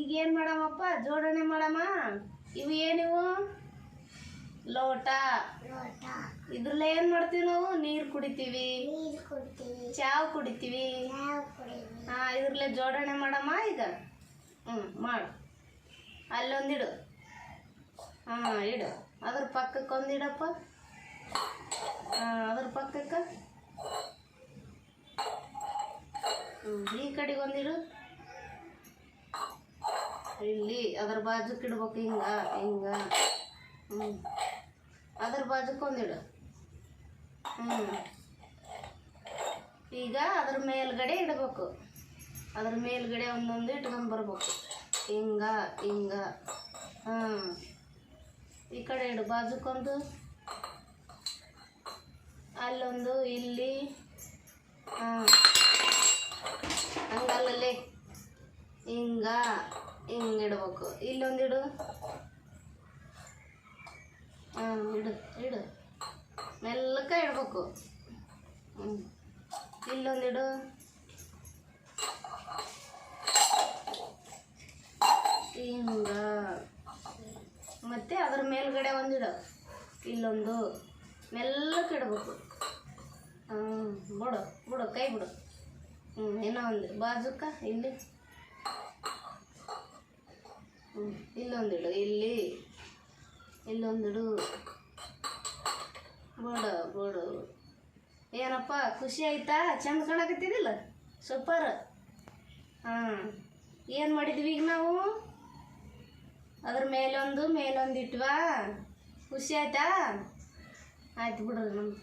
ಈಗ ಏನು ಮಾಡಮಪ್ಪ? ಜೋಡಣೆ ಮಾಡಮ್ಮ. ಇವು ಏನಿವು? ಲೋಟ. ಇದ್ರಲ್ಲ ಏನು ಮಾಡ್ತೀವಿ ನಾವು? ನೀರು ಕುಡಿತೀವಿ, ಚಾವ್ ಕುಡಿತೀವಿ. ಇದ್ರಲ್ಲೇ ಜೋಡಣೆ ಮಾಡಮ್ಮ ಈಗ. ಮಾಡು. ಅಲ್ಲೊಂದಿಡು. ಇಡು. ಅದ್ರ ಪಕ್ಕಕ್ಕೆ ಒಂದಿಡಪ್ಪ. ಅದ್ರ ಪಕ್ಕಕ್ಕೆ ಈ ಕಡೆಗೆ ಒಂದಿಡು. ಇಲ್ಲಿ ಅದ್ರ ಬಾಜುಕ್ಕೆ ಇಡ್ಬೇಕು. ಹಿಂಗ ಅದ್ರ ಬಾಜುಕ್ಕೆ ಒಂದಿಡು. ಈಗ ಅದ್ರ ಮೇಲ್ಗಡೆ ಇಡಬೇಕು. ಅದ್ರ ಮೇಲ್ಗಡೆ ಒಂದೊಂದು ಇಟ್ಕೊಂಡು ಬರ್ಬೇಕು. ಹಿಂಗ ಈ ಕಡೆ ಇಡು. ಬಾಜುಕ್ಕೊಂದು, ಅಲ್ಲೊಂದು, ಇಲ್ಲಿ. ಹಂಗಲ್ಲೇ ಹಿಂಗಿಡ್ಬೇಕು. ಇಲ್ಲೊಂದಿಡು. ಇಡು. ಮೆಲ್ಲಕ ಇಡ್ಬೇಕು. ಇಲ್ಲೊಂದಿಡು. ಹಿಂಗ ಮತ್ತೆ ಅದ್ರ ಮೇಲ್ಗಡೆ ಒಂದಿಡು. ಇಲ್ಲೊಂದು ಮೆಲ್ಲಕ್ಕೆ ಇಡ್ಬೇಕು. ಬಿಡು ಕೈ ಬಿಡು. ಏನೋ ಒಂದು ಬಾಜುಕ ಇಲ್ಲಿ. ಇಲ್ಲೊಂದಿಡು. ಇಲ್ಲೊಂದಿಡು. ಬಿಡು. ಏನಪ್ಪ ಖುಷಿ ಆಯ್ತಾ? ಚಂದ ಕಾಣಕತ್ತಿದಿಲ್ಲ? ಸೂಪರ್. ಏನು ಮಾಡಿದ್ವಿ ಈಗ ನಾವು? ಅದ್ರ ಮೇಲೊಂದು ಇಟ್ವಾ. ಖುಷಿ ಆಯ್ತಾ? ಆಯ್ತು ಬಿಡ್ರಿ ನಮ್ದು.